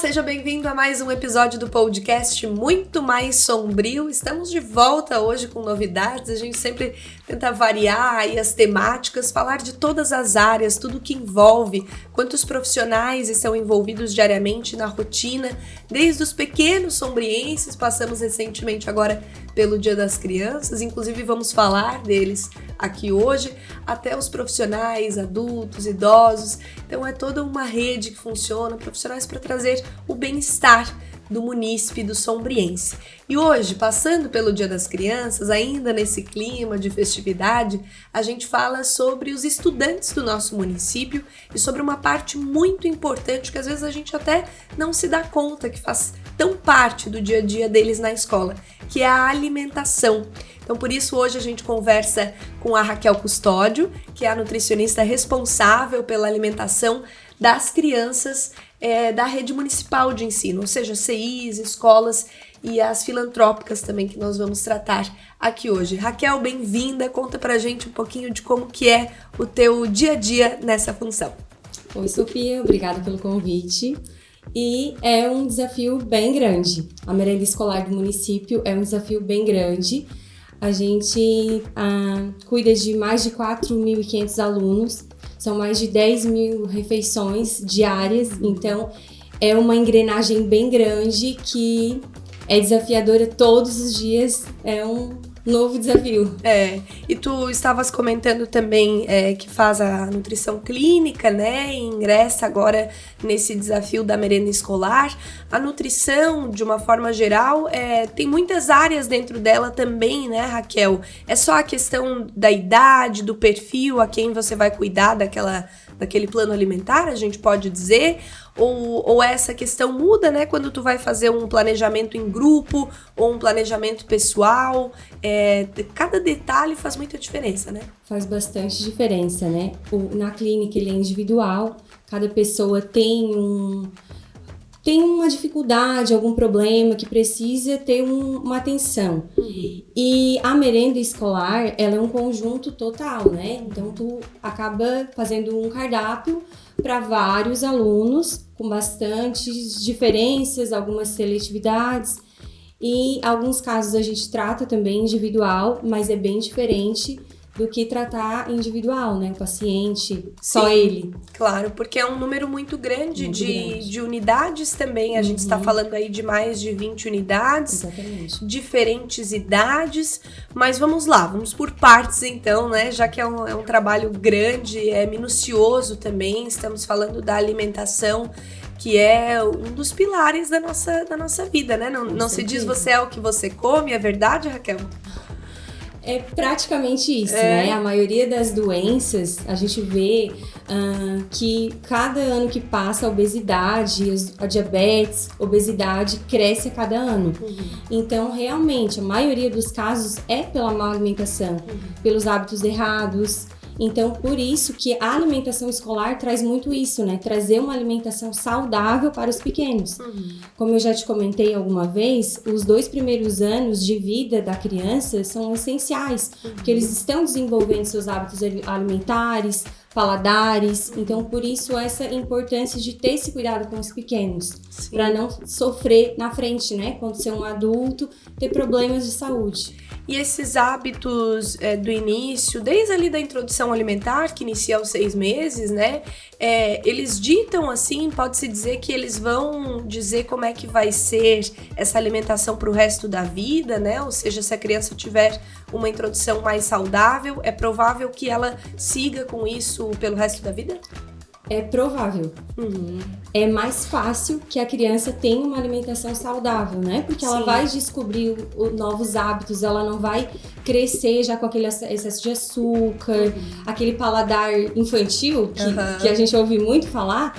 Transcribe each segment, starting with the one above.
seja bem-vindo a mais um episódio do podcast Muito Mais Sombrio. Estamos de volta hoje com novidades, a gente sempre tenta variar aí as temáticas, falar de todas as áreas, tudo que envolve, quantos profissionais estão envolvidos diariamente na rotina, desde os pequenos sombrienses, passamos recentemente agora pelo Dia das Crianças, inclusive vamos falar deles aqui hoje, até os profissionais, adultos, idosos. Então é toda uma rede que funciona, profissionais para trazer o bem-estar do munícipe do sombriense. E hoje, passando pelo Dia das Crianças, ainda nesse clima de festividade, a gente fala sobre os estudantes do nosso município e sobre uma parte muito importante que às vezes a gente até não se dá conta que faz tão parte do dia a dia deles na escola, que é a alimentação. Então, por isso, hoje a gente conversa com a Raquel Custódio, que é a nutricionista responsável pela alimentação das crianças da rede municipal de ensino, ou seja, CIs, escolas e as filantrópicas também, que nós vamos tratar aqui hoje. Raquel, bem-vinda, conta pra gente um pouquinho de como que é o teu dia a dia nessa função. Oi, Sofia, obrigada pelo convite. E é um desafio bem grande. A merenda escolar do município é um desafio bem grande. A gente cuida de mais de 4.500 alunos, são mais de 10.000 refeições diárias, então é uma engrenagem bem grande que é desafiadora todos os dias, é um novo desafio. E tu estavas comentando também que faz a nutrição clínica, né, e ingressa agora nesse desafio da merenda escolar. A nutrição, de uma forma geral, tem muitas áreas dentro dela também, né, Raquel? É só a questão da idade, do perfil, a quem você vai cuidar daquele plano alimentar, a gente pode dizer? Ou essa questão muda, né, quando tu vai fazer um planejamento em grupo ou um planejamento pessoal? Cada detalhe faz muita diferença, né? Faz bastante diferença, né? Na clínica ele é individual, cada pessoa tem uma dificuldade, algum problema que precisa ter uma atenção. E a merenda escolar, ela é um conjunto total, né? Então, tu acaba fazendo um cardápio para vários alunos, com bastantes diferenças, algumas seletividades. E em alguns casos a gente trata também individual, mas é bem diferente do que tratar individual, né? O paciente, só ele. Claro, porque é um número muito grande de unidades também. A gente está falando aí de mais de 20 unidades. Exatamente. Diferentes idades. Mas vamos lá, vamos por partes então, né? Já que é um trabalho grande, é minucioso também. Estamos falando da alimentação, que é um dos pilares da nossa vida, né? Não se diz você é o que você come, é verdade, Raquel? É praticamente isso, né? A maioria das doenças, a gente vê que cada ano que passa a obesidade, a diabetes, obesidade cresce a cada ano. Então, realmente, a maioria dos casos é pela má alimentação, pelos hábitos errados. Então, por isso que a alimentação escolar traz muito isso, né? Trazer uma alimentação saudável para os pequenos. Como eu já te comentei alguma vez, os 2 primeiros anos de vida da criança são essenciais, porque eles estão desenvolvendo seus hábitos alimentares, paladares. Então, por isso, essa importância de ter esse cuidado com os pequenos, para não sofrer na frente, né? Quando ser um adulto, ter problemas de saúde. E esses hábitos do início, desde ali da introdução alimentar, que inicia aos 6 meses, né? Eles ditam, assim, pode-se dizer que eles vão dizer como é que vai ser essa alimentação para o resto da vida, né? Ou seja, se a criança tiver uma introdução mais saudável, é provável que ela siga com isso pelo resto da vida? É provável. É mais fácil que a criança tenha uma alimentação saudável, né? Porque ela vai descobrir novos hábitos, ela não vai crescer já com aquele excesso de açúcar, aquele paladar infantil que a gente ouve muito falar.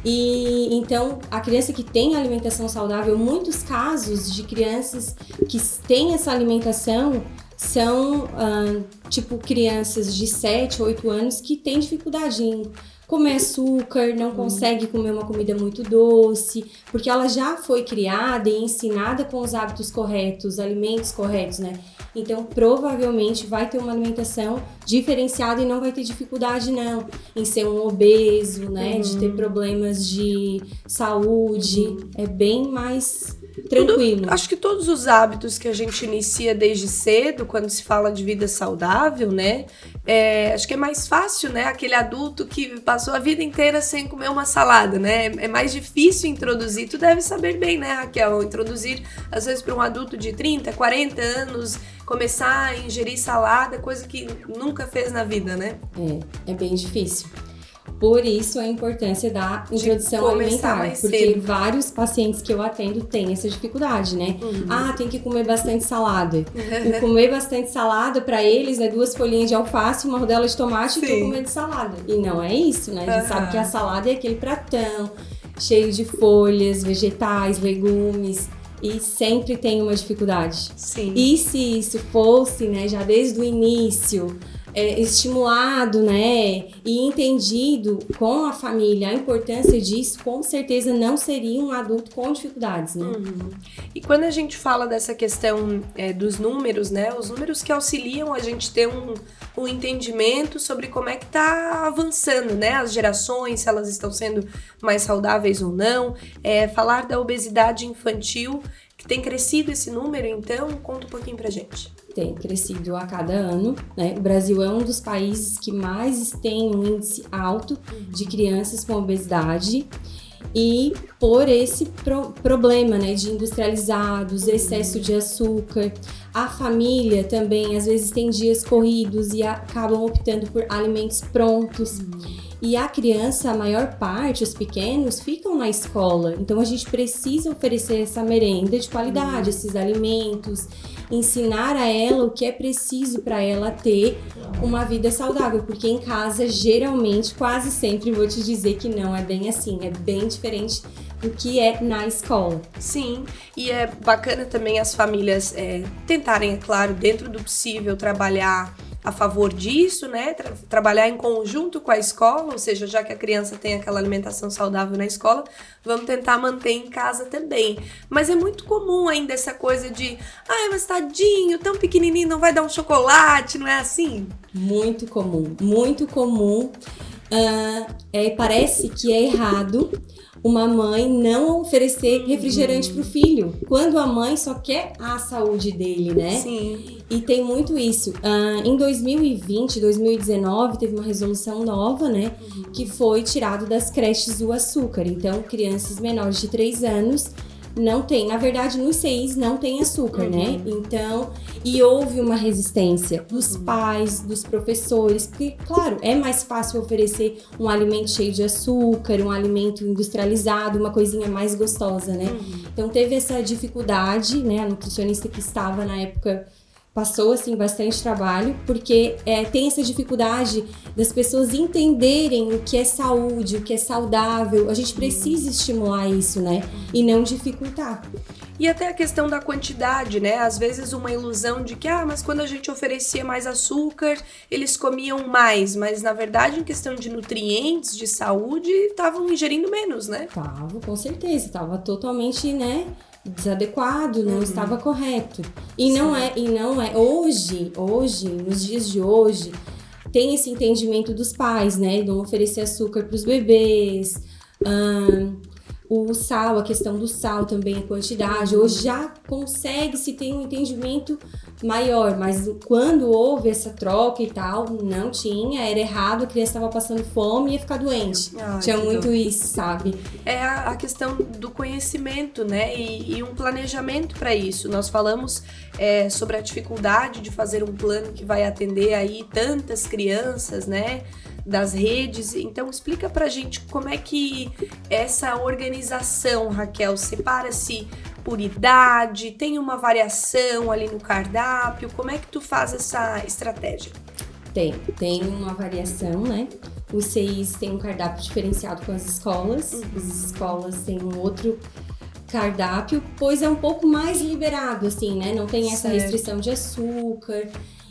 E então, a criança que tem alimentação saudável, muitos casos de crianças que têm essa alimentação são, tipo, crianças de 7, 8 anos que têm dificuldade em comer açúcar, não consegue comer uma comida muito doce, porque ela já foi criada e ensinada com os hábitos corretos, alimentos corretos, né? Então, provavelmente vai ter uma alimentação diferenciada e não vai ter dificuldade, não, em ser um obeso, né? De ter problemas de saúde. É bem mais tranquilo. Acho que todos os hábitos que a gente inicia desde cedo, quando se fala de vida saudável, né? Acho que é mais fácil, né? Aquele adulto que passou a vida inteira sem comer uma salada, né? É mais difícil introduzir. Tu deve saber bem, né, Raquel? Introduzir, às vezes, para um adulto de 30, 40 anos, começar a ingerir salada, coisa que nunca fez na vida, né? É bem difícil. Por isso a importância da introdução alimentar, porque cedo. Vários pacientes que eu atendo têm essa dificuldade, né? Tem que comer bastante salada. O comer bastante salada, para eles, é 2 folhinhas de alface, uma rodela de tomate e tô comendo salada. E não é isso, né? A gente sabe que a salada é aquele pratão cheio de folhas, vegetais, legumes. E sempre tem uma dificuldade. Sim. E se isso fosse, né, já desde o início, estimulado, né, e entendido com a família a importância disso, com certeza não seria um adulto com dificuldades, né? E quando a gente fala dessa questão dos números, né, os números que auxiliam a gente ter um entendimento sobre como é que tá avançando, né, as gerações, se elas estão sendo mais saudáveis ou não, falar da obesidade infantil, que tem crescido esse número, então, conta um pouquinho pra gente. Tem crescido a cada ano, né? O Brasil é um dos países que mais tem um índice alto de crianças com obesidade e por esse problema, né, de industrializados, excesso de açúcar. A família também, às vezes, tem dias corridos e acabam optando por alimentos prontos. E a criança, a maior parte, os pequenos, ficam na escola. Então, a gente precisa oferecer essa merenda de qualidade, esses alimentos, ensinar a ela o que é preciso para ela ter uma vida saudável. Porque em casa, geralmente, quase sempre, vou te dizer que não é bem assim. É bem diferente do que é na escola. Sim, e é bacana também as famílias tentarem, é claro, dentro do possível, trabalhar a favor disso, né? Trabalhar em conjunto com a escola, ou seja, já que a criança tem aquela alimentação saudável na escola, vamos tentar manter em casa também. Mas é muito comum ainda essa coisa de, mas tadinho, tão pequenininho, não vai dar um chocolate, não é assim? Muito comum, muito comum. Parece que é errado uma mãe não oferecer refrigerante pro filho, quando a mãe só quer a saúde dele, né? Sim. E tem muito isso. Em 2020, 2019, teve uma resolução nova, né? Que foi tirado das creches o açúcar. Então, crianças menores de 3 anos não tem. Na verdade, nos CIs não tem açúcar, né? Então, e houve uma resistência dos pais, dos professores, porque, claro, é mais fácil oferecer um alimento cheio de açúcar, um alimento industrializado, uma coisinha mais gostosa, né? Então, teve essa dificuldade, né? A nutricionista que estava na época passou, assim, bastante trabalho, porque tem essa dificuldade das pessoas entenderem o que é saúde, o que é saudável. A gente precisa estimular isso, né? E não dificultar. E até a questão da quantidade, né? Às vezes uma ilusão de que, mas quando a gente oferecia mais açúcar, eles comiam mais. Mas, na verdade, em questão de nutrientes, de saúde, estavam ingerindo menos, né? Tava, com certeza. Tava totalmente, né, desadequado, não estava correto. E não é. Hoje, nos dias de hoje, tem esse entendimento dos pais, né? De não oferecer açúcar para os bebês. O sal, a questão do sal também, a quantidade. Hoje já consegue-se ter um entendimento maior, mas quando houve essa troca e tal, não tinha, era errado, a criança estava passando fome e ia ficar doente. Tinha muito isso, sabe? É a questão do conhecimento, né? E um planejamento para isso. Nós falamos sobre a dificuldade de fazer um plano que vai atender aí tantas crianças, né? Das redes. Então, explica pra gente como é que essa organização, Raquel, separa-se por idade, tem uma variação ali no cardápio, como é que tu faz essa estratégia? Tem uma variação, né? Os CIs têm um cardápio diferenciado com as escolas, as escolas têm um outro cardápio, pois é um pouco mais liberado, assim, né? Não tem essa restrição de açúcar,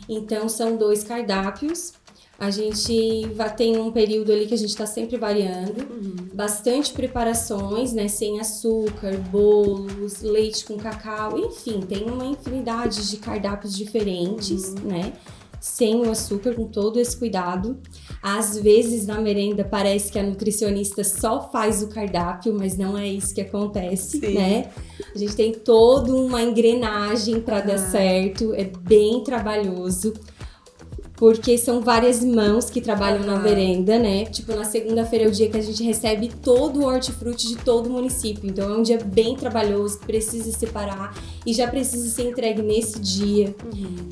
então são 2 cardápios. A gente tem um período ali que a gente está sempre variando, bastante preparações, né? Sem açúcar, bolos, leite com cacau, enfim, tem uma infinidade de cardápios diferentes, né? Sem o açúcar, com todo esse cuidado. Às vezes, na merenda, parece que a nutricionista só faz o cardápio, mas não é isso que acontece, né? A gente tem toda uma engrenagem para dar certo, é bem trabalhoso. Porque são várias mãos que trabalham na merenda, né? Tipo, na segunda-feira é o dia que a gente recebe todo o hortifruti de todo o município. Então, é um dia bem trabalhoso, que precisa separar e já precisa ser entregue nesse dia.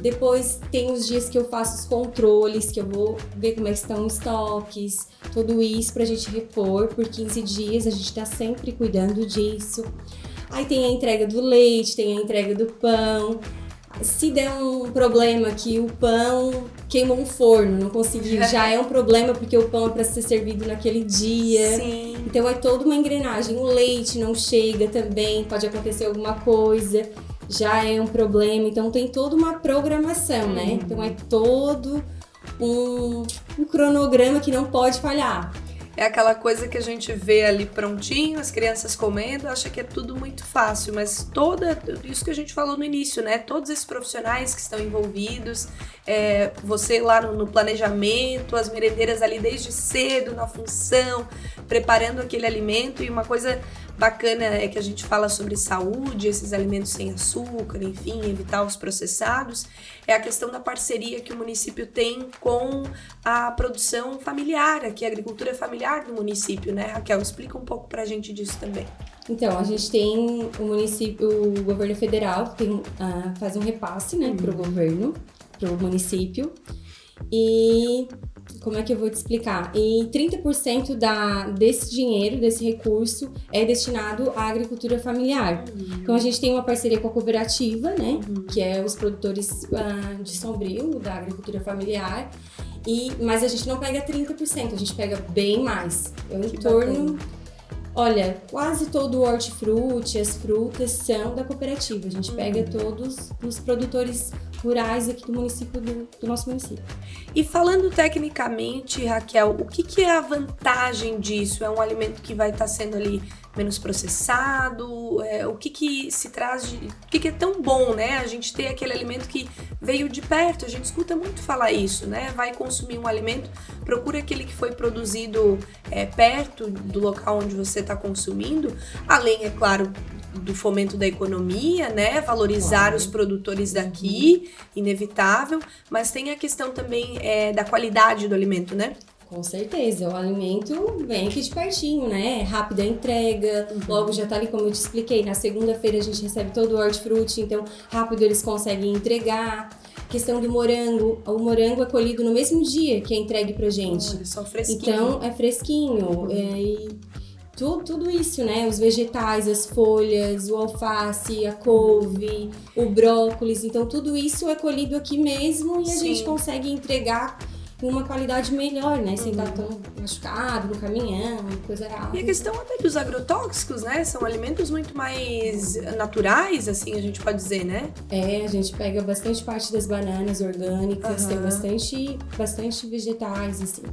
Depois, tem os dias que eu faço os controles, que eu vou ver como é que estão os estoques, tudo isso pra gente repor por 15 dias. A gente tá sempre cuidando disso. Aí tem a entrega do leite, tem a entrega do pão. Se der um problema que o pão queimou um forno, não conseguiu, já é um problema porque o pão é para ser servido naquele dia. Sim. Então é toda uma engrenagem. O leite não chega também, pode acontecer alguma coisa, já é um problema. Então tem toda uma programação, né? Então é todo um cronograma que não pode falhar. É aquela coisa que a gente vê ali prontinho, as crianças comendo, acha que é tudo muito fácil, mas isso que a gente falou no início, né? Todos esses profissionais que estão envolvidos, você lá no planejamento, as merendeiras ali desde cedo, na função, preparando aquele alimento. E uma coisa bacana é que a gente fala sobre saúde, esses alimentos sem açúcar, enfim, evitar os processados, é a questão da parceria que o município tem com a produção familiar, aqui a agricultura familiar do município, né, Raquel? Explica um pouco pra gente disso também. Então, a gente tem o governo federal faz um repasse, né, pro governo, pro município, e como é que eu vou te explicar? E 30% desse dinheiro, desse recurso, é destinado à agricultura familiar. Então, a gente tem uma parceria com a cooperativa, né? Que é os produtores de Sombrio, da agricultura familiar. Mas a gente não pega 30%, a gente pega bem mais. Em torno... Olha, quase todo o hortifruti, as frutas são da cooperativa. A gente pega todos os produtores rurais aqui do município, do nosso município. E falando tecnicamente, Raquel, o que é a vantagem disso? É um alimento que vai estar sendo ali menos processado? O que se traz de... O que é tão bom, né? A gente ter aquele alimento que veio de perto. A gente escuta muito falar isso, né? Vai consumir um alimento, procura aquele que foi produzido perto do local onde você está consumindo. Além, é claro, do fomento da economia, né? Valorizar os produtores daqui, inevitável. Mas tem a questão também da qualidade do alimento, né? Com certeza, o alimento vem aqui de pertinho, né? Rápida entrega, logo já tá ali, como eu te expliquei, na segunda-feira a gente recebe todo o hortifruti, então rápido eles conseguem entregar. Questão do morango, o morango é colhido no mesmo dia que é entregue pra gente. Olha, só fresquinho. Então é fresquinho, e tudo isso, né? Os vegetais, as folhas, o alface, a couve, o brócolis, então tudo isso é colhido aqui mesmo e a gente consegue entregar com uma qualidade melhor, né? Sem estar tão machucado no caminhão, coisa errada. E a questão até dos agrotóxicos, né? São alimentos muito mais naturais, assim, a gente pode dizer, né? A gente pega bastante parte das bananas orgânicas, tem bastante vegetais, assim.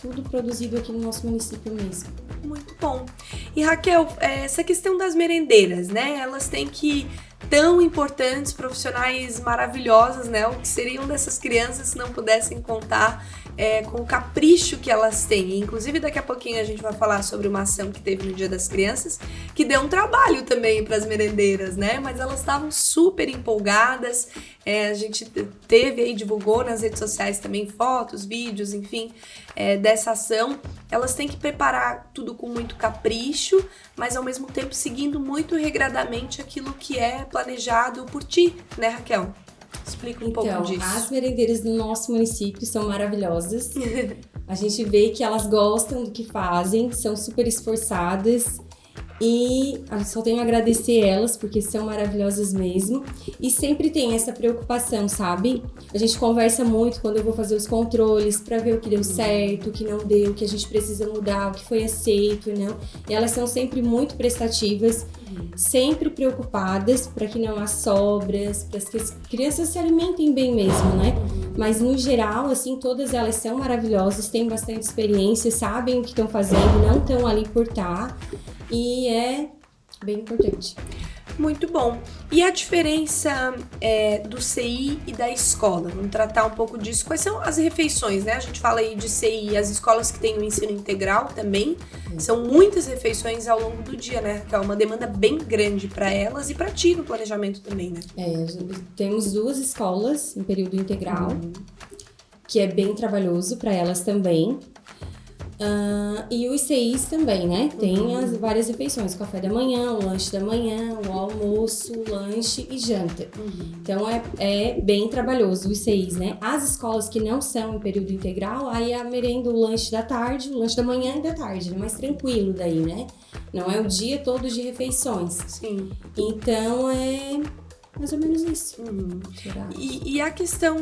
Tudo produzido aqui no nosso município mesmo. Muito bom. E Raquel, essa questão das merendeiras, né? Elas têm que... tão importantes, profissionais maravilhosas, né? O que seriam dessas crianças se não pudessem contar com o capricho que elas têm. Inclusive, daqui a pouquinho a gente vai falar sobre uma ação que teve no Dia das Crianças, que deu um trabalho também para as merendeiras, né? Mas elas estavam super empolgadas. A gente teve aí, divulgou nas redes sociais também fotos, vídeos, enfim, dessa ação. Elas têm que preparar tudo com muito capricho, mas ao mesmo tempo seguindo muito regradamente aquilo que é planejado por ti, né, Raquel? Explica um pouco disso. As merendeiras do nosso município são maravilhosas. A gente vê que elas gostam do que fazem, são super esforçadas. E eu só tenho a agradecer elas, porque são maravilhosas mesmo. E sempre tem essa preocupação, sabe? A gente conversa muito quando eu vou fazer os controles pra ver o que deu certo, o que não deu, o que a gente precisa mudar, o que foi aceito, não. E elas são sempre muito prestativas, sempre preocupadas para que não há sobras, para que as crianças se alimentem bem mesmo, né? Mas no geral, assim, todas elas são maravilhosas, têm bastante experiência, sabem o que estão fazendo, não estão ali por estar, e é bem importante. Muito bom. E a diferença do CI e da escola? Vamos tratar um pouco disso. Quais são as refeições, né? A gente fala aí de CI, as escolas que têm o ensino integral também. São muitas refeições ao longo do dia, né? Que é uma demanda bem grande para elas e para ti no planejamento também, né? Temos 2 escolas em período integral, que é bem trabalhoso para elas também. E os CIs também, né? Tem as várias refeições, café da manhã, o lanche da manhã, o almoço, o lanche e janta. Então é bem trabalhoso os CIs, né? As escolas que não são em período integral, aí a merenda, o lanche da tarde, o lanche da manhã e da tarde, é mais tranquilo daí, né? Não é o dia todo de refeições. Sim. Então é mais ou menos isso. E a questão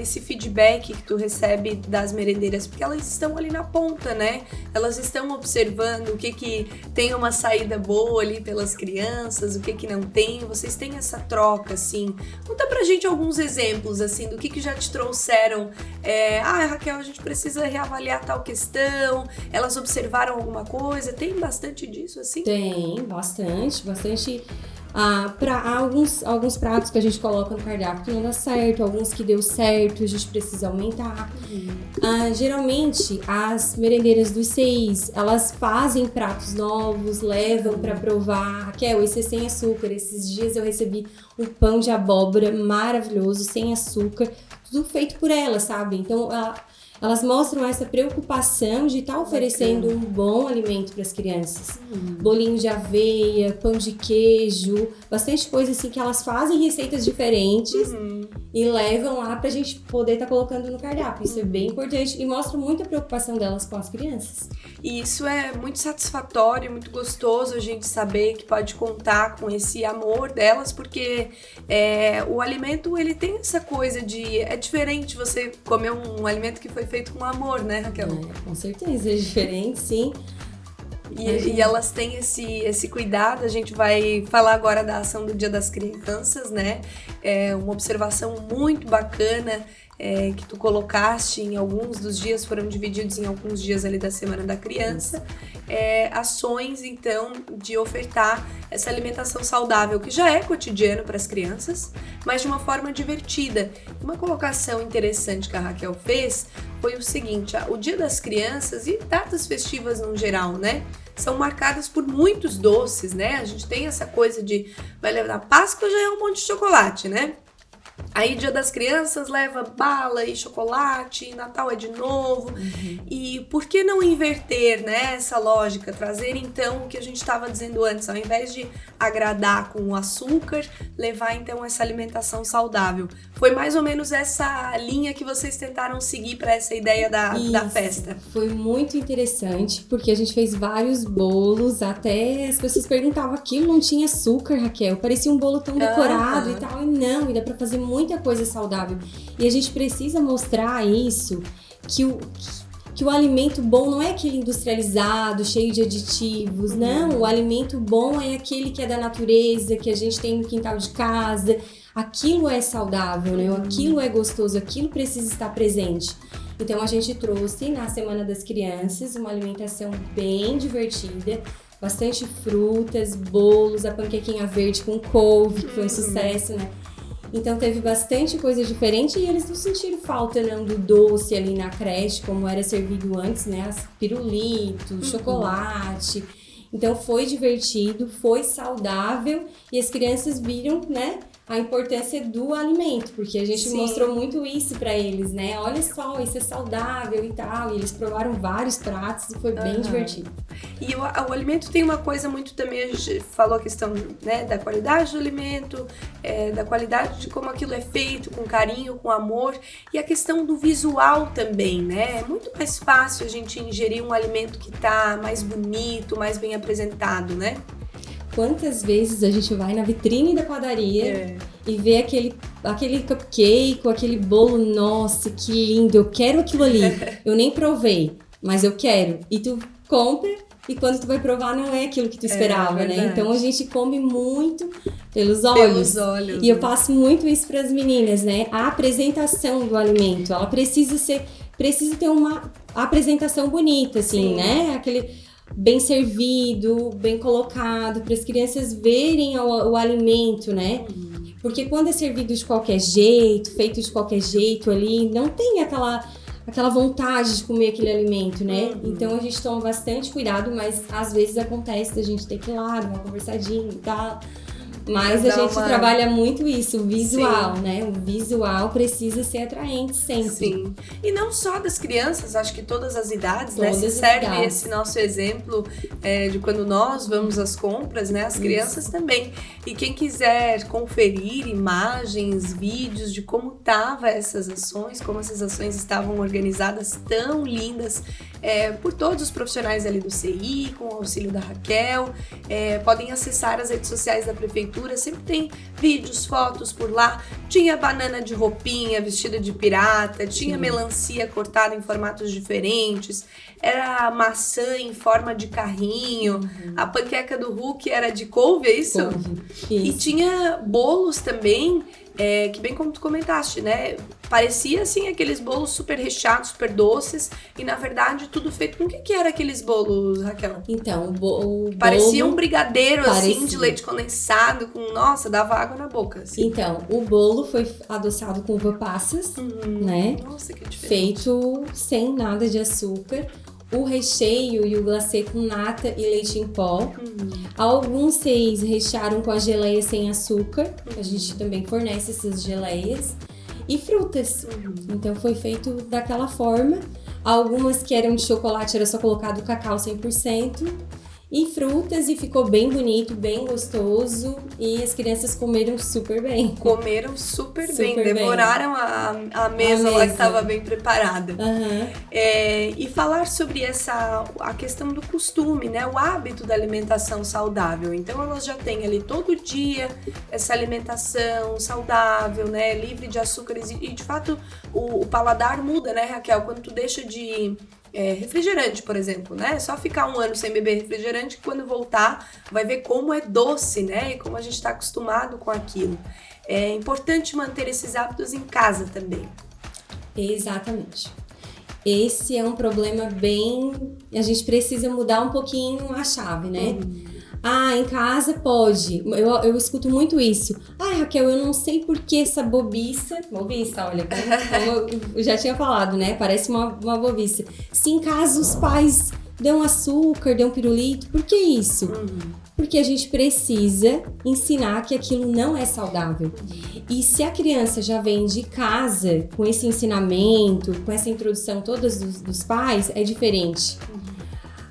esse feedback que tu recebe das merendeiras, porque elas estão ali na ponta, né? Elas estão observando o que tem uma saída boa ali pelas crianças, o que não tem. Vocês têm essa troca, assim. Conta pra gente alguns exemplos, assim, do que já te trouxeram. Raquel, a gente precisa reavaliar tal questão. Elas observaram alguma coisa? Tem bastante disso, assim? Tem, bastante. Para alguns pratos que a gente coloca no cardápio que não dá certo, alguns que deu certo, a gente precisa aumentar. Geralmente, as merendeiras dos CIs, elas fazem pratos novos, levam para provar. Raquel, esse é sem açúcar. Esses dias eu recebi um pão de abóbora maravilhoso, sem açúcar, tudo feito por elas, sabe? Então, elas mostram essa preocupação de estar oferecendo um bom alimento para as crianças. Bolinho de aveia, pão de queijo, bastante coisa assim que elas fazem receitas diferentes e levam lá para a gente poder estar colocando no cardápio. Isso é bem importante e mostra muita preocupação delas com as crianças. E isso é muito satisfatório, muito gostoso a gente saber que pode contar com esse amor delas, porque o alimento, ele tem essa coisa de... É diferente você comer um alimento que foi feito com amor, né, Raquel? Com certeza, é diferente, sim. E elas têm esse cuidado. A gente vai falar agora da ação do Dia das Crianças, né? É uma observação muito bacana que tu colocaste. Em alguns dos dias, foram divididos em alguns dias ali da Semana da Criança. Ações, então, de ofertar essa alimentação saudável, que já é cotidiano para as crianças, mas de uma forma divertida. Uma colocação interessante que a Raquel fez foi o seguinte: o Dia das Crianças e datas festivas no geral, né? São marcadas por muitos doces, né? A gente tem essa coisa de... Vai levar na Páscoa, já é um monte de chocolate, né? Aí Dia das Crianças leva bala e chocolate, Natal é de novo. E por que não inverter, né, essa lógica? Trazer então o que a gente estava dizendo antes, ao invés de agradar com o açúcar, levar então essa alimentação saudável. Foi mais ou menos essa linha que vocês tentaram seguir para essa ideia da festa. Foi muito interessante, porque a gente fez vários bolos, até as pessoas perguntavam, aquilo não tinha açúcar, Raquel? Parecia um bolo tão decorado e tal. E não, e dá para fazer muita coisa saudável. E a gente precisa mostrar isso, que o alimento bom não é aquele industrializado, cheio de aditivos, não. O alimento bom é aquele que é da natureza, que a gente tem no quintal de casa. Aquilo é saudável, né? Aquilo é gostoso, aquilo precisa estar presente. Então a gente trouxe na Semana das Crianças uma alimentação bem divertida, bastante frutas, bolos, a panquequinha verde com couve, que foi um sucesso, né? Então teve bastante coisa diferente e eles não sentiram falta não do doce ali na creche, como era servido antes, né? As pirulitos, chocolate. Então foi divertido, foi saudável e as crianças viram, né, a importância do alimento, porque a gente mostrou muito isso pra eles, né? Olha só, isso é saudável e tal. E eles provaram vários pratos e foi bem divertido. E o alimento tem uma coisa muito também, a gente falou a questão, né, da qualidade do alimento, da qualidade de como aquilo é feito, com carinho, com amor, e a questão do visual também, né? É muito mais fácil a gente ingerir um alimento que tá mais bonito, mais bem apresentado, né? Quantas vezes a gente vai na vitrine da padaria e vê aquele cupcake, aquele bolo, nossa, que lindo, eu quero aquilo ali. Eu nem provei, mas eu quero. E tu compra e quando tu vai provar não é aquilo que tu esperava, né? Verdade. Então a gente come muito pelos olhos. E eu passo muito isso para as meninas, né? A apresentação do alimento, ela precisa ter uma apresentação bonita, assim, Sim. né? Aquele bem servido, bem colocado, para as crianças verem o alimento, né? Porque quando é servido de qualquer jeito, feito de qualquer jeito ali, não tem aquela vontade de comer aquele alimento, né? Então a gente toma bastante cuidado, mas às vezes acontece da gente ter que ir lá, dar uma conversadinha e tal. Mas a gente trabalha muito isso, o visual, né? O visual precisa ser atraente sempre. Sim. E não só das crianças, acho que todas as idades, né? Se serve esse nosso exemplo de quando nós vamos às compras, né? As crianças também. E quem quiser conferir imagens, vídeos de como estavam essas ações, como essas ações estavam organizadas tão lindas por todos os profissionais ali do CI, com o auxílio da Raquel, podem acessar as redes sociais da Prefeitura. Sempre tem vídeos, fotos por lá. Tinha banana de roupinha vestida de pirata, tinha melancia cortada em formatos diferentes, era maçã em forma de carrinho, a panqueca do Hulk era de couve, é isso? E tinha bolos também, que bem como tu comentaste, né? Parecia assim aqueles bolos super recheados, super doces, e na verdade tudo feito com o que era aqueles bolos, Raquel? Então, o parecia um brigadeiro assim de leite condensado, nossa, dava água na boca. Assim. Então, o bolo foi adoçado com uva passas, né? Nossa, que diferente. Feito sem nada de açúcar. O recheio e o glacê com nata e leite em pó. Alguns CIs rechearam com a geleia sem açúcar. A gente também fornece essas geleias. E frutas. Então foi feito daquela forma. Algumas que eram de chocolate, era só colocado cacau 100%. E frutas, e ficou bem bonito, bem gostoso. E as crianças comeram super bem. Comeram super bem, devoraram a mesa lá que estava bem preparada. E falar sobre a questão do costume, né? O hábito da alimentação saudável. Então elas já têm ali todo dia essa alimentação saudável, né? Livre de açúcares. E de fato o paladar muda, né, Raquel? Quando tu deixa de... refrigerante, por exemplo, né? Só ficar um ano sem beber refrigerante, que quando voltar vai ver como é doce, né? E como a gente está acostumado com aquilo. É importante manter esses hábitos em casa também. Exatamente. Esse é um problema bem... A gente precisa mudar um pouquinho a chave, né? Em casa pode. Eu escuto muito isso. Raquel, eu não sei por que essa bobiça... Bobiça, olha, como eu já tinha falado, né? Parece uma bobiça. Se em casa os pais dão açúcar, dão pirulito, por que isso? Porque a gente precisa ensinar que aquilo não é saudável. E se a criança já vem de casa com esse ensinamento, com essa introdução toda dos pais, é diferente.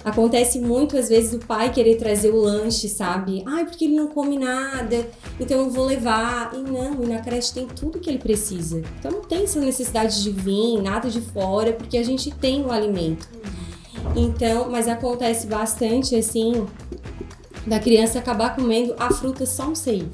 Acontece muito, às vezes, o pai querer trazer o lanche, sabe? Porque ele não come nada, então eu vou levar. E na creche tem tudo que ele precisa. Então não tem essa necessidade de vir, nada de fora, porque a gente tem o alimento. Então, mas acontece bastante, assim, da criança acabar comendo a fruta só no CI.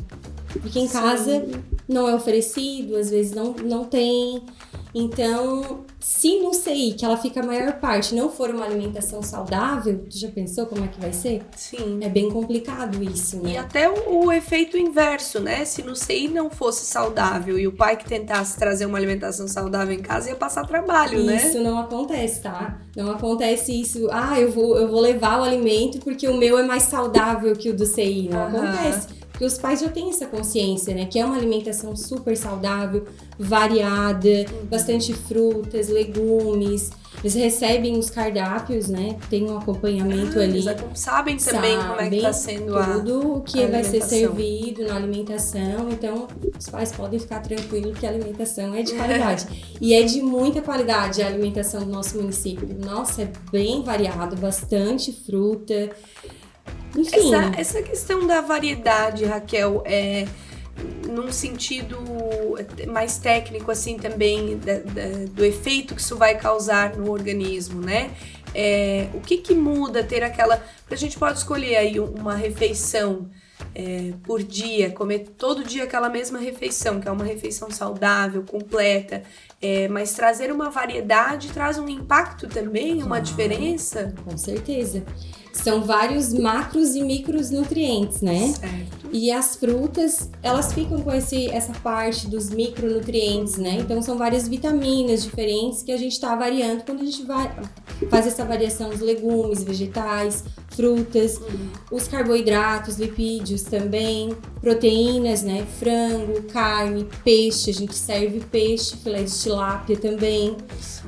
Porque em casa não é oferecido, às vezes não tem. Então, se no CI, que ela fica a maior parte, não for uma alimentação saudável, tu já pensou como é que vai ser? Sim. É bem complicado isso, né? E até o efeito inverso, né? Se no CI não fosse saudável e o pai que tentasse trazer uma alimentação saudável em casa ia passar trabalho, né? Isso não acontece, tá? Não acontece isso, eu vou levar o alimento porque o meu é mais saudável que o do CI. Não acontece. Porque os pais já têm essa consciência, né? Que é uma alimentação super saudável, variada, bastante frutas, legumes. Eles recebem os cardápios, né? Tem um acompanhamento ali. Eles sabem também como é que tá sendo tudo o que vai ser servido na alimentação. Então, os pais podem ficar tranquilos que a alimentação é de qualidade. E é de muita qualidade a alimentação do nosso município. Nossa, é bem variado, bastante fruta. Enfim. Essa questão da variedade, Raquel, num sentido mais técnico assim também do efeito que isso vai causar no organismo, né? O que muda ter aquela... A gente pode escolher aí uma refeição por dia, comer todo dia aquela mesma refeição, que é uma refeição saudável, completa, mas trazer uma variedade traz um impacto também, uma diferença? Com certeza. São vários macros e micros nutrientes, né? Certo. E as frutas, elas ficam com essa parte dos micronutrientes, né? Então, são várias vitaminas diferentes que a gente está variando quando a gente faz essa variação dos legumes, vegetais, frutas, os carboidratos, lipídios também, proteínas, né? Frango, carne, peixe, a gente serve peixe, filé de tilápia também,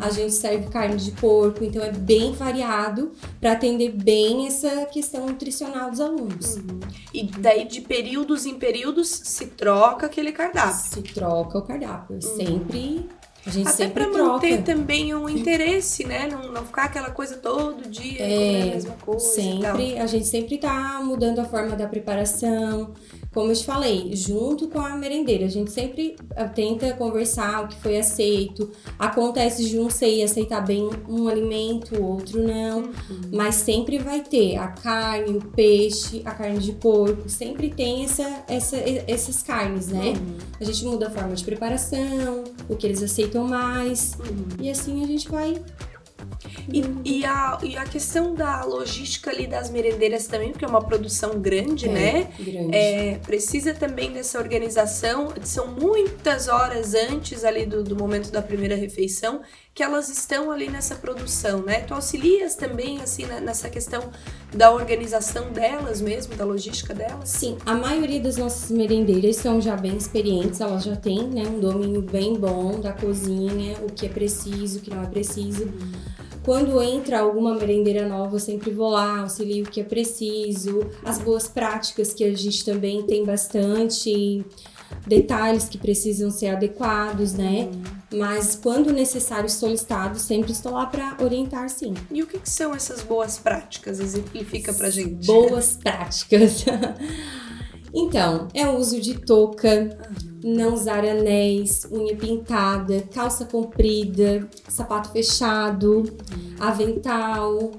a gente serve carne de porco, então é bem variado para atender bem essa questão nutricional dos alunos. E daí de períodos em períodos se troca aquele cardápio. Se troca o cardápio, sempre... A gente até sempre para manter também um interesse, né? Não ficar aquela coisa todo dia, comer a mesma coisa. Sempre, a gente sempre tá mudando a forma da preparação. Como eu te falei, junto com a merendeira, a gente sempre tenta conversar o que foi aceito. Acontece de um sei aceitar bem um alimento, o outro não. Mas sempre vai ter a carne, o peixe, a carne de porco. Sempre tem essas carnes, né? A gente muda a forma de preparação, o que eles aceitam mais. E assim a gente vai... E a questão da logística ali das merendeiras também, porque é uma produção grande, né? Grande. Precisa também dessa organização, são muitas horas antes ali do momento da primeira refeição que elas estão ali nessa produção, né? Tu auxilias também, assim, nessa questão da organização delas mesmo, da logística delas? Sim, a maioria das nossas merendeiras são já bem experientes, elas já têm, né, um domínio bem bom da cozinha, o que é preciso, o que não é preciso. Quando entra alguma merendeira nova, eu sempre vou lá, auxilio o que é preciso, as boas práticas que a gente também tem bastante, detalhes que precisam ser adequados, né? Mas quando necessário solicitado, sempre estou lá para orientar, sim. E o que são essas boas práticas? Exemplifica pra gente. Boas práticas. Então, é o uso de touca, não usar anéis, unha pintada, calça comprida, sapato fechado, avental,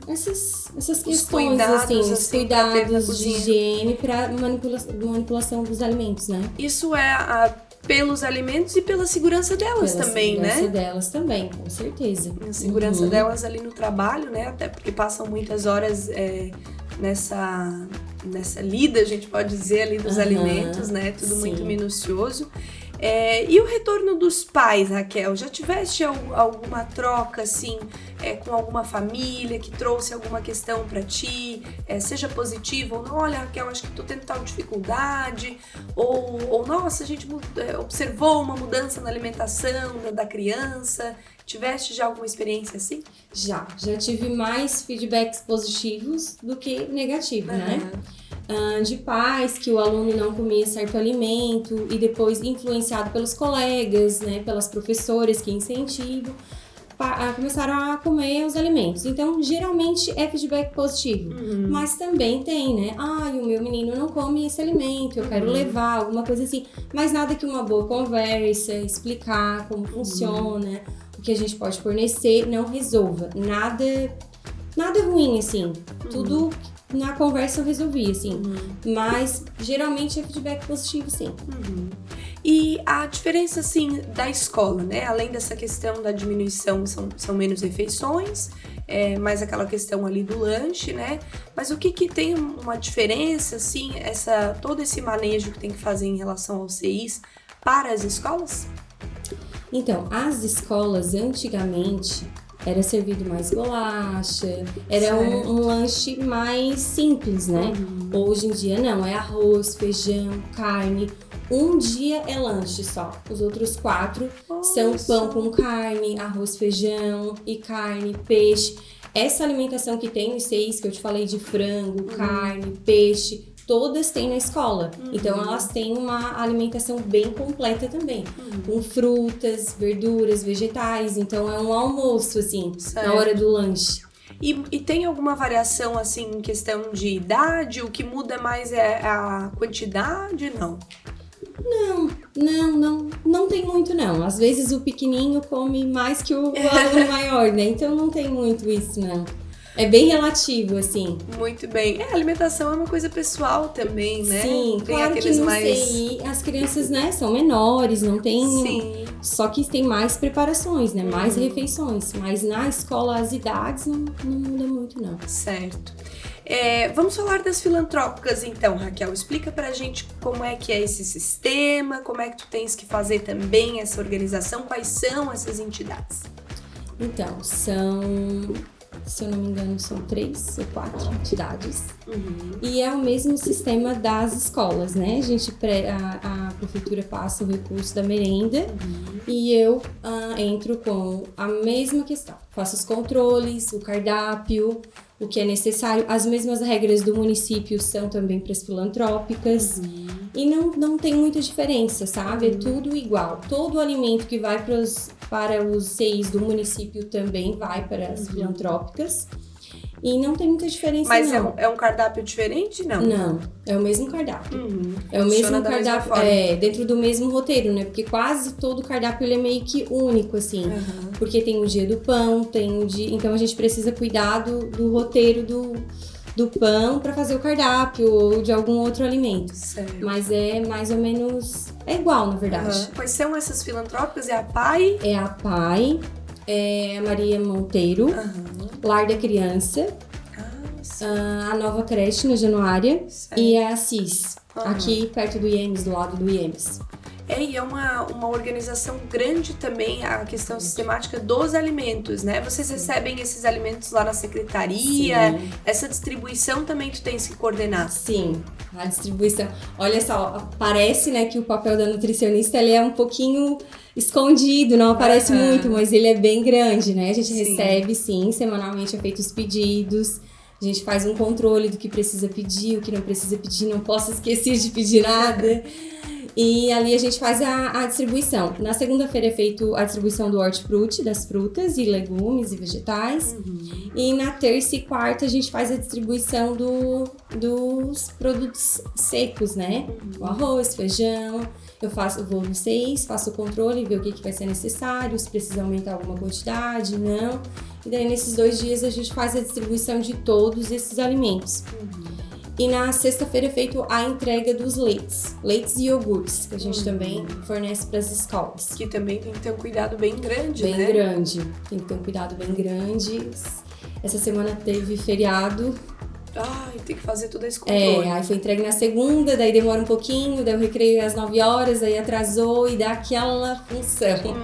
essas questões, cuidados, cuidados de higiene para manipulação dos alimentos, né? Isso é pelos alimentos e pela segurança delas também, né? Pela segurança delas também, com certeza. A segurança delas ali no trabalho, né? Até porque passam muitas horas nessa lida, a gente pode dizer, ali dos alimentos, né? Tudo muito minucioso. E o retorno dos pais, Raquel? Já tiveste alguma troca, assim, com alguma família que trouxe alguma questão pra ti? Seja positiva ou não? Olha, Raquel, acho que tô tendo tal dificuldade. Ou nossa, a gente observou uma mudança na alimentação da criança. Tiveste já alguma experiência assim? Já tive mais feedbacks positivos do que negativos, né? De pais que o aluno não comia certo alimento e depois influenciado pelos colegas, né, pelas professoras que incentivam, começaram a comer os alimentos. Então, geralmente é feedback positivo, mas também tem, né? O meu menino não come esse alimento, eu quero levar, alguma coisa assim. Mas nada que uma boa conversa, explicar como funciona, o que a gente pode fornecer, não resolva. Nada ruim, assim. Tudo na conversa eu resolvi, assim. Mas, geralmente, é feedback positivo, sim. E a diferença, assim, da escola, né? Além dessa questão da diminuição, são menos refeições, mais aquela questão ali do lanche, né? Mas o que tem uma diferença, assim, todo esse manejo que tem que fazer em relação aos CIs para as escolas? Então, as escolas, antigamente, era servido mais bolacha, era um lanche mais simples, né? Hoje em dia não, é arroz, feijão, carne. Um dia é lanche só, os outros 4 são pão com carne, arroz, feijão e carne, peixe. Essa alimentação que tem nos CIs, que eu te falei de frango, carne, peixe, todas têm na escola. Então, elas têm uma alimentação bem completa também. Com frutas, verduras, vegetais. Então, é um almoço, assim, na hora do lanche. E tem alguma variação, assim, em questão de idade? O que muda mais é a quantidade? Não tem muito, não. Às vezes, o pequenininho come mais que o aluno maior, né? Então, não tem muito isso, não. É bem relativo, assim. Muito bem. A alimentação é uma coisa pessoal também, né? Sim, tem claro que no CI as crianças, né, são menores, não tem... Sim. Só que tem mais preparações, né? Mais refeições. Mas na escola as idades não muda muito, não. Certo. Vamos falar das filantrópicas então, Raquel. Explica pra gente como é que é esse sistema, como é que tu tens que fazer também essa organização, quais são essas entidades? Então, são, se eu não me engano, são 3 ou 4 entidades. E é o mesmo sistema das escolas, né? A prefeitura passa o recurso da merenda e eu entro com a mesma questão. Faço os controles, o cardápio, o que é necessário. As mesmas regras do município são também para as filantrópicas. E não tem muita diferença, sabe? É tudo igual. Todo o alimento que vai para os CIs do município também vai para as filantrópicas. E não tem muita diferença, mas não. Mas é um cardápio diferente, não? Não, é o mesmo cardápio. É o mesmo cardápio, dentro do mesmo roteiro, né? Porque quase todo cardápio ele é meio que único, assim. Porque tem o dia do pão, tem o dia... Então a gente precisa cuidar do roteiro do pão para fazer o cardápio ou de algum outro alimento. Certo. Mas é mais ou menos... É igual, na verdade. Quais são essas filantrópicas? É a PAI? É a PAI, é a Maria Monteiro, Lar da Criança, a Nova Creche na Januária e a CIS, aqui perto do IEMS, do lado do IEMS. E é uma organização grande também, a questão sistemática dos alimentos, né? Vocês recebem esses alimentos lá na secretaria? Sim. Essa distribuição também tu tens que coordenar? Sim, a distribuição. Olha só, parece, né, que o papel da nutricionista ele é um pouquinho escondido, não aparece muito, mas ele é bem grande, né? A gente recebe, sim, semanalmente é feito os pedidos. A gente faz um controle do que precisa pedir, o que não precisa pedir, não posso esquecer de pedir nada. E ali a gente faz a distribuição. Na segunda-feira é feito a distribuição do hortifruti, das frutas e legumes e vegetais. E na terça e quarta a gente faz a distribuição dos produtos secos, né? O arroz, feijão. Eu vou no CIS, faço o controle, ver o que vai ser necessário, se precisa aumentar alguma quantidade, não. E daí nesses 2 dias a gente faz a distribuição de todos esses alimentos. E na sexta-feira é feito a entrega dos leites e iogurtes, que a gente também fornece para as escolas. Que também tem que ter um cuidado bem grande, né? Bem grande, tem que ter um cuidado bem grande. Essa semana teve feriado. Tem que fazer tudo esse controle. Aí foi entregue na segunda, daí demora um pouquinho, daí o recreio às 9 horas, aí atrasou e dá aquela função.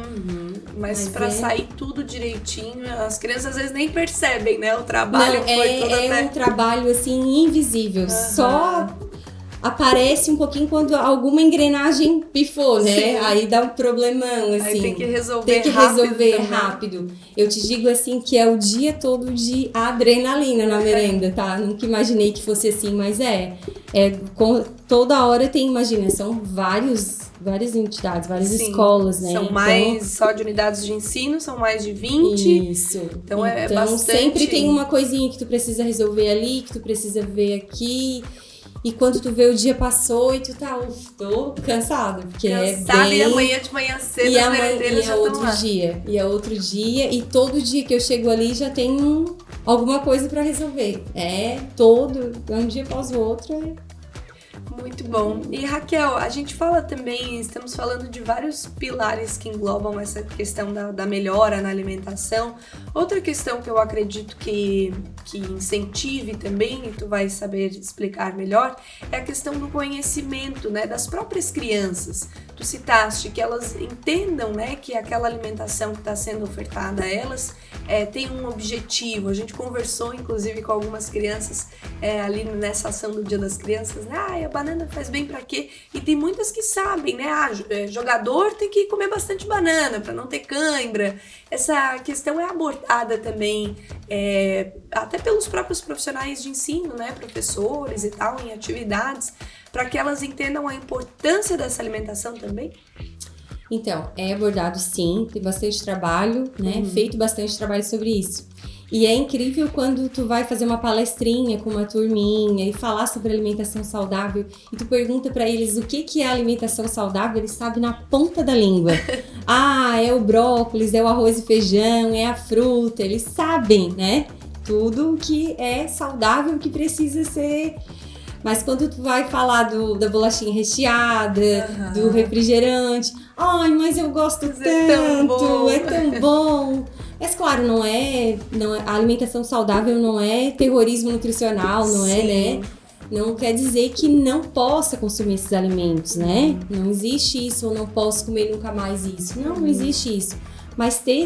Mas pra sair tudo direitinho, as crianças às vezes nem percebem, né? O trabalho foi todo até... um trabalho, assim, invisível. Só aparece um pouquinho quando alguma engrenagem pifou, né? Sim. Aí dá um problemão, assim. Aí tem que resolver rápido. Eu te digo, assim, que é o dia todo de adrenalina na merenda, tá? Nunca imaginei que fosse assim, mas toda hora tem, imagina, são várias entidades, várias escolas, né? São mais só de unidades de ensino, são mais de 20. Isso. Então é bastante... sempre tem uma coisinha que tu precisa resolver ali, que tu precisa ver aqui. E quando tu vê o dia passou e tu tá, tô cansada, porque cansada, e amanhã de manhã cedo as merendeiras já estão lá. E é outro dia, e todo dia que eu chego ali já tem alguma coisa pra resolver. Um dia após o outro. Muito bom. E Raquel, a gente fala também, estamos falando de vários pilares que englobam essa questão da melhora na alimentação. Outra questão que eu acredito que incentive também, e tu vai saber explicar melhor, é a questão do conhecimento, né, das próprias crianças. Tu citaste que elas entendam, né, que aquela alimentação que está sendo ofertada a elas tem um objetivo. A gente conversou, inclusive, com algumas crianças ali nessa ação do Dia das Crianças, né? A banana faz bem pra quê? E tem muitas que sabem, né? Jogador tem que comer bastante banana para não ter cãibra. Essa questão é abordada também até pelos próprios profissionais de ensino, né? Professores e tal, em atividades, para que elas entendam a importância dessa alimentação também. Então, é abordado sim, tem bastante trabalho, né? Feito bastante trabalho sobre isso. E é incrível quando tu vai fazer uma palestrinha com uma turminha e falar sobre alimentação saudável e tu pergunta pra eles o que é alimentação saudável, eles sabem na ponta da língua. É o brócolis, é o arroz e feijão, é a fruta, eles sabem, né? tudo que é saudável, que precisa ser. Mas quando tu vai falar da bolachinha recheada, do refrigerante, ai, mas eu gosto tanto, é tão bom. Mas claro, não é, a alimentação saudável não é terrorismo nutricional, não é, né? Não quer dizer que não possa consumir esses alimentos, né? Não existe isso, eu não posso comer nunca mais isso. Não existe isso. Mas ter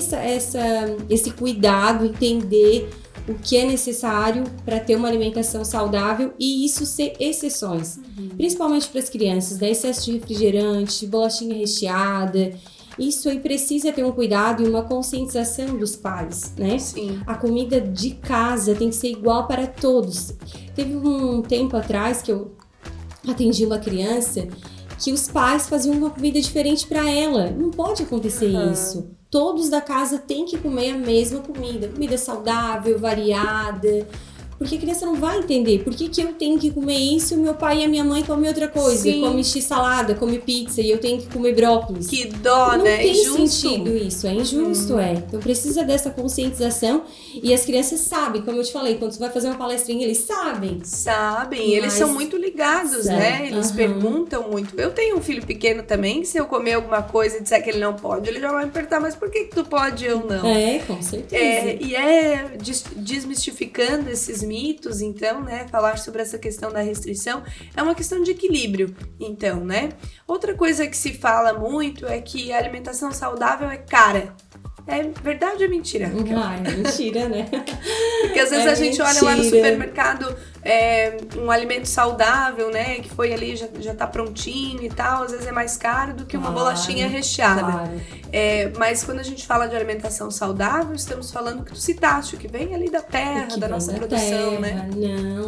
esse cuidado, entender o que é necessário para ter uma alimentação saudável e isso ser exceções. Principalmente para as crianças, né? Excesso de refrigerante, bolachinha recheada. Isso aí precisa ter um cuidado e uma conscientização dos pais, né? Sim. A comida de casa tem que ser igual para todos. Teve um tempo atrás que eu atendi uma criança que os pais faziam uma comida diferente para ela. Não pode acontecer isso. Todos da casa têm que comer a mesma comida. Comida saudável, variada. Porque a criança não vai entender. Por que eu tenho que comer isso e o meu pai e a minha mãe comem outra coisa? Sim. Come x-salada, come pizza e eu tenho que comer brócolis. Que dó, não né? Não tem injusto. sentido isso, é injusto, Então precisa dessa conscientização e as crianças sabem, como eu te falei, quando você vai fazer uma palestrinha, eles sabem. Sabem, eles são muito ligados, né? Eles perguntam muito. Eu tenho um filho pequeno também, se eu comer alguma coisa e disser que ele não pode, ele já vai me perguntar, mas por que tu pode e eu não? Com certeza. Desmistificando esses mitos, então, né, falar sobre essa questão da restrição é uma questão de equilíbrio, então, né? Outra coisa que se fala muito é que a alimentação saudável é cara. É verdade ou é mentira? É mentira, né? Porque às vezes a gente olha lá no supermercado um alimento saudável, né? Que foi ali, já tá prontinho e tal. Às vezes é mais caro do que uma bolachinha recheada. Claro. Mas quando a gente fala de alimentação saudável, estamos falando que tu citaste, o que vem ali da terra, da nossa produção, né?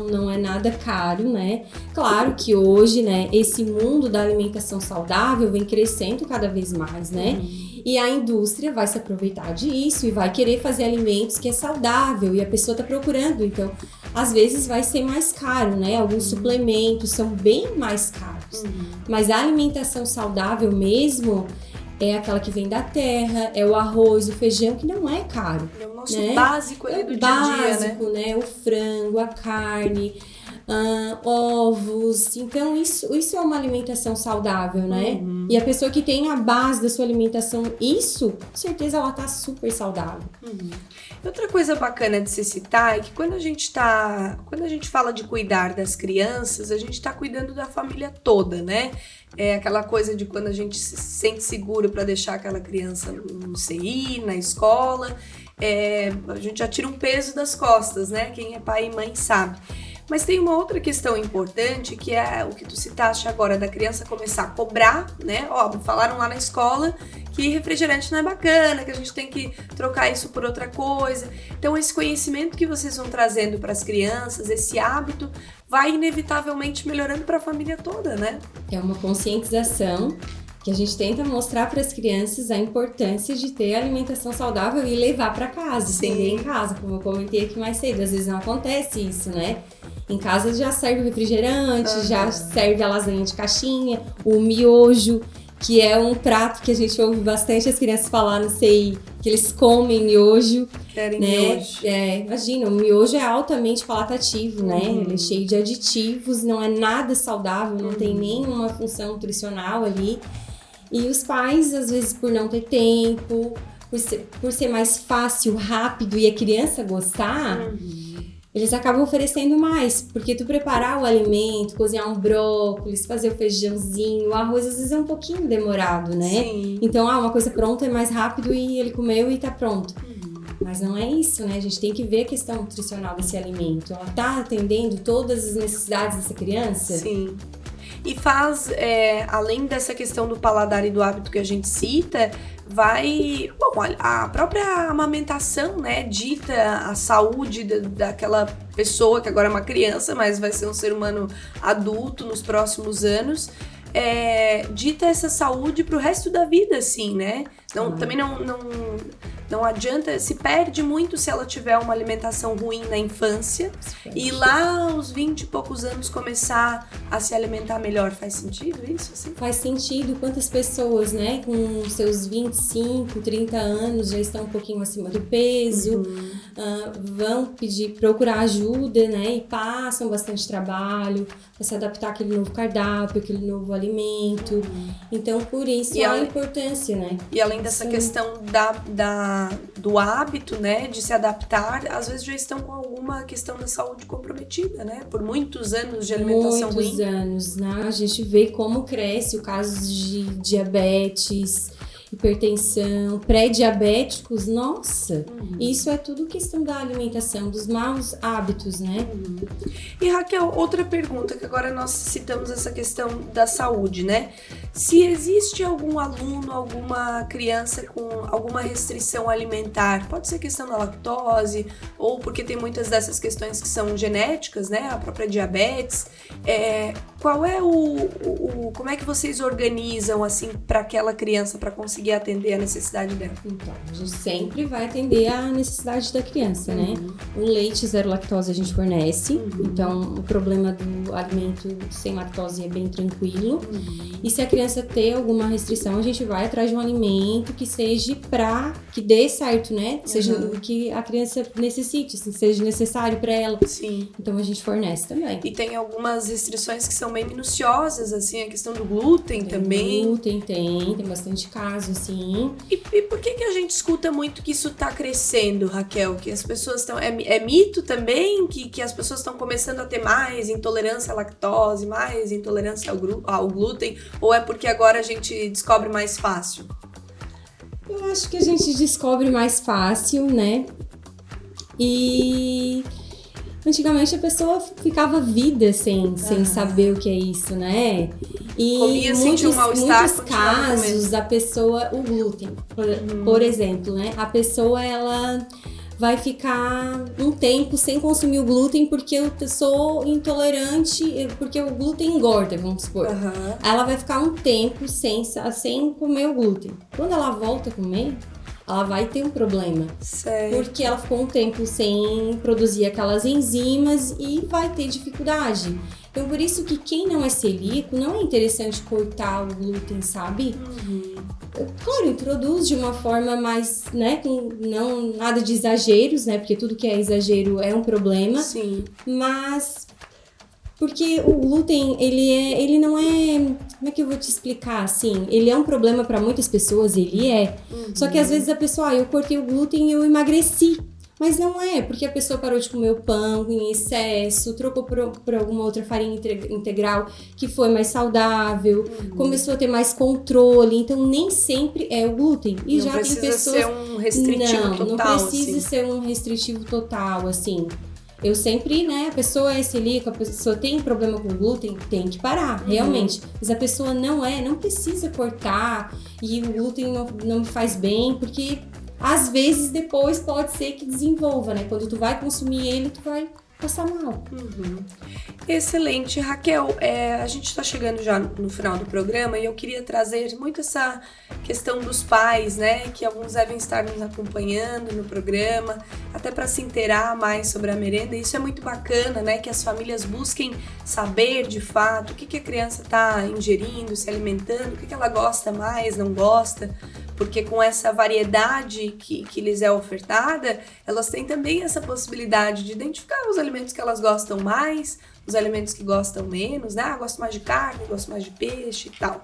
Não é nada caro, né? Claro que hoje, né, esse mundo da alimentação saudável vem crescendo cada vez mais, né? E a indústria vai se aproveitar disso e vai querer fazer alimentos que é saudável e a pessoa tá procurando. Então, às vezes vai ser mais caro, né? Alguns suplementos são bem mais caros. Mas a alimentação saudável mesmo é aquela que vem da terra, é o arroz, o feijão, que não é caro. É o nosso básico ali do dia a dia, né? O frango, a carne, ovos. Então, isso é uma alimentação saudável, né? E a pessoa que tem a base da sua alimentação, com certeza ela tá super saudável. Outra coisa bacana de se citar é que quando a gente fala de cuidar das crianças, a gente tá cuidando da família toda, né? É aquela coisa de quando a gente se sente seguro para deixar aquela criança no CI, na escola, a gente já tira um peso das costas, né? Quem é pai e mãe sabe. Mas tem uma outra questão importante, que é o que tu citaste agora, da criança começar a cobrar, né? Óbvio, falaram lá na escola que refrigerante não é bacana, que a gente tem que trocar isso por outra coisa. Então, esse conhecimento que vocês vão trazendo para as crianças, esse hábito, vai inevitavelmente melhorando para a família toda, né? É uma conscientização que a gente tenta mostrar para as crianças a importância de ter alimentação saudável e levar para casa, estender em casa, como eu comentei aqui mais cedo. Às vezes não acontece isso, né? Em casa já serve o refrigerante, já serve a lasanha de caixinha, o miojo, que é um prato que a gente ouve bastante as crianças falar, não sei, que eles comem miojo. Querem né? miojo. Imagina, o miojo é altamente palatativo, né? Ele é cheio de aditivos, não é nada saudável, não tem nenhuma função nutricional ali. E os pais, às vezes, por não ter tempo, por ser mais fácil, rápido e a criança gostar, eles acabam oferecendo mais. Porque tu preparar o alimento, cozinhar um brócolis, fazer o feijãozinho, o arroz, às vezes é um pouquinho demorado, né? Sim. Então, uma coisa pronta é mais rápido e ele comeu e tá pronto. Mas não é isso, né? A gente tem que ver a questão nutricional desse alimento. Ela tá atendendo todas as necessidades dessa criança? Sim. E faz, além dessa questão do paladar e do hábito que a gente cita, a própria amamentação, né, dita a saúde daquela pessoa que agora é uma criança, mas vai ser um ser humano adulto nos próximos anos. dita essa saúde pro resto da vida, assim, né? Também não adianta, se perde muito se ela tiver uma alimentação ruim na infância e lá aos 20 e poucos anos começar a se alimentar melhor. Faz sentido isso? Assim? Faz sentido. Quantas pessoas, né, com seus 25, 30 anos já estão um pouquinho acima do peso, vão procurar ajuda, né, e passam bastante trabalho para se adaptar àquele novo cardápio, aquele novo alimento. Então, por isso a importância, né? E além dessa questão do hábito, né, de se adaptar, às vezes já estão com alguma questão da saúde comprometida, né, por muitos anos de alimentação ruim. Muitos anos, né, a gente vê como cresce o caso de diabetes, hipertensão, pré-diabéticos, nossa, isso é tudo questão da alimentação, dos maus hábitos, né? E Raquel, outra pergunta, que agora nós citamos essa questão da saúde, né? Se existe algum aluno, alguma criança com alguma restrição alimentar, pode ser questão da lactose, ou porque tem muitas dessas questões que são genéticas, né? A própria diabetes, qual é como é que vocês organizam, assim, para aquela criança, para conseguir atender a necessidade dela? Então, a gente sempre vai atender a necessidade da criança, né? O leite zero lactose a gente fornece, então o problema do alimento sem lactose é bem tranquilo. E se a criança ter alguma restrição, a gente vai atrás de um alimento que seja que dê certo, né? Seja o que a criança necessite, assim, seja necessário para ela. Sim. Então a gente fornece também. E tem algumas restrições que são bem minuciosas, assim, a questão do glúten também. Glúten tem bastante caso, assim. E por que a gente escuta muito que isso tá crescendo, Raquel? Que as pessoas estão... É mito também que as pessoas estão começando a ter mais intolerância à lactose, mais intolerância ao glúten? Ou é porque agora a gente descobre mais fácil? Eu acho que a gente descobre mais fácil, né? E... antigamente a pessoa ficava vida sem saber o que é isso, né? E comia, sentia um mal-estar, muitos casos, a pessoa, o glúten, por exemplo, né? A pessoa, ela vai ficar um tempo sem consumir o glúten porque eu sou intolerante, porque o glúten engorda, vamos supor. Ela vai ficar um tempo sem comer o glúten. Quando ela volta a comer, ela vai ter um problema. Sério? Porque ela ficou um tempo sem produzir aquelas enzimas e vai ter dificuldade. Então, por isso que quem não é celíaco, não é interessante cortar o glúten, sabe? Claro, introduz de uma forma mais, né, com não nada de exageros, né? Porque tudo que é exagero é um problema. Sim. Mas... porque o glúten, ele não é... como é que eu vou te explicar, assim? Ele é um problema para muitas pessoas, ele é. Só que às vezes a pessoa, eu cortei o glúten e eu emagreci. Mas não é, porque a pessoa parou de comer o pão em excesso, trocou por alguma outra farinha integral que foi mais saudável, começou a ter mais controle. Então, nem sempre é o glúten. E não já tem pessoas... ser um restritivo total, não precisa ser um restritivo total, assim. Eu sempre, né, a pessoa é celíaca, a pessoa tem problema com glúten, tem que parar, realmente. Mas a pessoa não precisa cortar e o glúten não me faz bem, porque às vezes depois pode ser que desenvolva, né? Quando tu vai consumir ele, tu vai passar mal. Excelente. Raquel, a gente está chegando já no final do programa e eu queria trazer muito essa questão dos pais, né? Que alguns devem estar nos acompanhando no programa, até para se inteirar mais sobre a merenda. Isso é muito bacana, né? Que as famílias busquem saber de fato o que a criança está ingerindo, se alimentando, o que ela gosta mais, não gosta. Porque com essa variedade que lhes é ofertada, elas têm também essa possibilidade de identificar os alimentos que elas gostam mais, os alimentos que gostam menos, né? Gosto mais de carne, gosto mais de peixe e tal.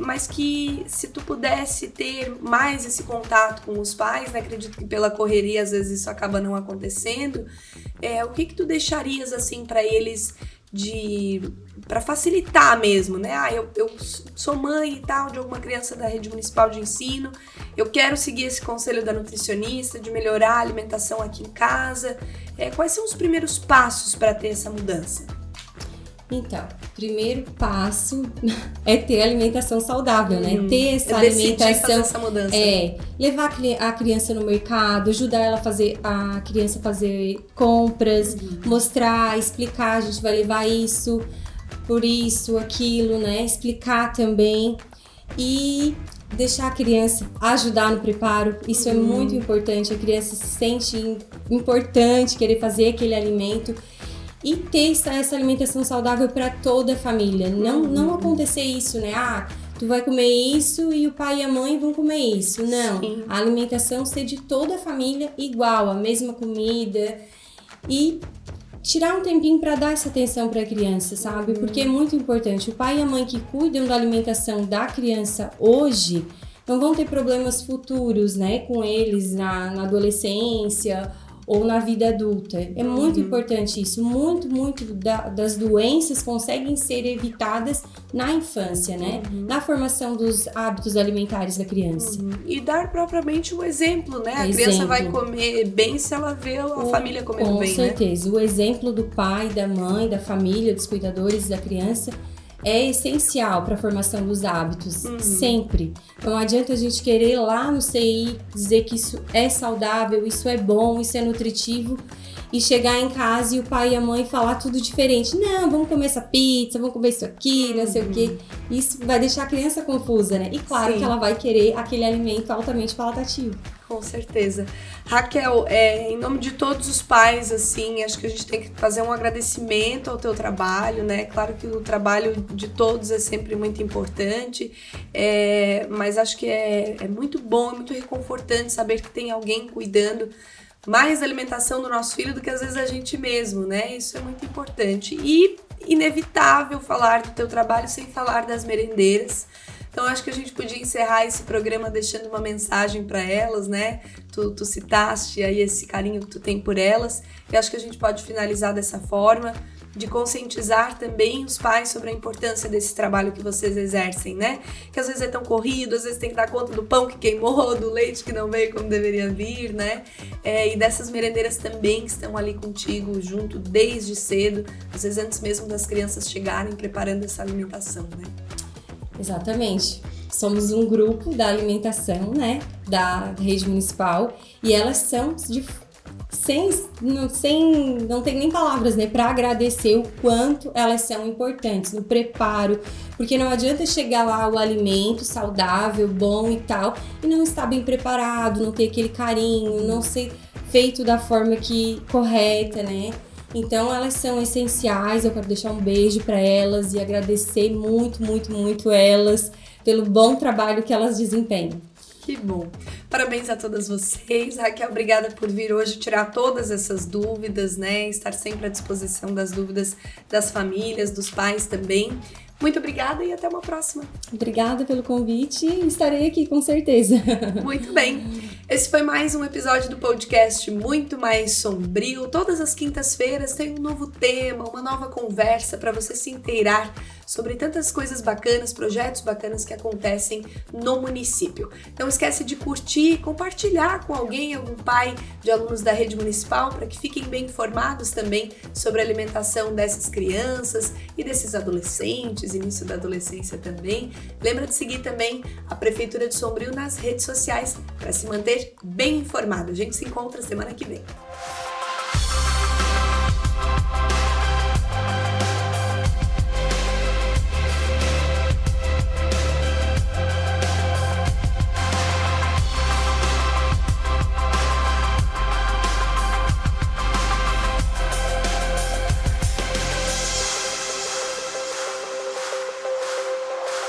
Mas que se tu pudesse ter mais esse contato com os pais, né? Acredito que pela correria às vezes isso acaba não acontecendo, o que tu deixarias assim para eles para facilitar mesmo, né? Eu sou mãe e tal de alguma criança da rede municipal de ensino, eu quero seguir esse conselho da nutricionista de melhorar a alimentação aqui em casa. Quais são os primeiros passos para ter essa mudança? Então, o primeiro passo é ter alimentação saudável, né? Ter essa alimentação, fazer essa mudança. Levar a criança no mercado, ajudar a criança a fazer compras, mostrar, explicar, a gente vai levar isso. por isso, aquilo, né? Explicar também e deixar a criança ajudar no preparo. Isso é muito importante. A criança se sente importante querer fazer aquele alimento e ter essa alimentação saudável para toda a família. Não acontecer isso, né? Tu vai comer isso e o pai e a mãe vão comer isso. Não, sim. A alimentação ser de toda a família igual, a mesma comida. E tirar um tempinho para dar essa atenção para a criança, sabe? Porque é muito importante. O pai e a mãe que cuidam da alimentação da criança hoje não vão ter problemas futuros, né? Com eles na adolescência ou na vida adulta. É muito importante isso. Muito das doenças conseguem ser evitadas na infância, né? Na formação dos hábitos alimentares da criança. E dar propriamente um exemplo, né? A criança vai comer bem se ela vê a família comendo bem, né? Com certeza. O exemplo do pai, da mãe, da família, dos cuidadores da criança é essencial para a formação dos hábitos, sempre. Não adianta a gente querer lá no CI dizer que isso é saudável, isso é bom, isso é nutritivo e chegar em casa e o pai e a mãe falar tudo diferente. Não, vamos comer essa pizza, vamos comer isso aqui, não sei o quê. Isso vai deixar a criança confusa, né? E claro que ela vai querer aquele alimento altamente palatativo. Com certeza. Raquel, em nome de todos os pais, assim, acho que a gente tem que fazer um agradecimento ao teu trabalho, né? Claro que o trabalho de todos é sempre muito importante, mas acho que é muito bom, é muito reconfortante saber que tem alguém cuidando mais da alimentação do nosso filho do que às vezes a gente mesmo, né? Isso é muito importante. E inevitável falar do teu trabalho sem falar das merendeiras. Então, acho que a gente podia encerrar esse programa deixando uma mensagem para elas, né? Tu citaste aí esse carinho que tu tem por elas. E acho que a gente pode finalizar dessa forma, de conscientizar também os pais sobre a importância desse trabalho que vocês exercem, né? Que às vezes é tão corrido, às vezes tem que dar conta do pão que queimou, do leite que não veio como deveria vir, né? E dessas merendeiras também que estão ali contigo, junto desde cedo, às vezes antes mesmo das crianças chegarem, preparando essa alimentação, né? Exatamente. Somos um grupo da alimentação, né, da rede municipal, e elas são não tem nem palavras, né, para agradecer o quanto elas são importantes no preparo, porque não adianta chegar lá o alimento saudável, bom e tal, e não estar bem preparado, não ter aquele carinho, não ser feito da forma correta, né? Então, elas são essenciais. Eu quero deixar um beijo para elas e agradecer muito elas pelo bom trabalho que elas desempenham. Que bom. Parabéns a todas vocês. Raquel, obrigada por vir hoje tirar todas essas dúvidas, né? Estar sempre à disposição das dúvidas das famílias, dos pais também. Muito obrigada e até uma próxima. Obrigada pelo convite e estarei aqui com certeza. Muito bem. Esse foi mais um episódio do podcast Muito Mais Sombrio. Todas as quintas-feiras tem um novo tema, uma nova conversa para você se inteirar sobre tantas coisas bacanas, projetos bacanas que acontecem no município. Não esquece de curtir e compartilhar com alguém, algum pai de alunos da rede municipal, para que fiquem bem informados também sobre a alimentação dessas crianças e desses adolescentes, início da adolescência também. Lembra de seguir também a Prefeitura de Sombrio nas redes sociais para se manter bem informado. A gente se encontra semana que vem.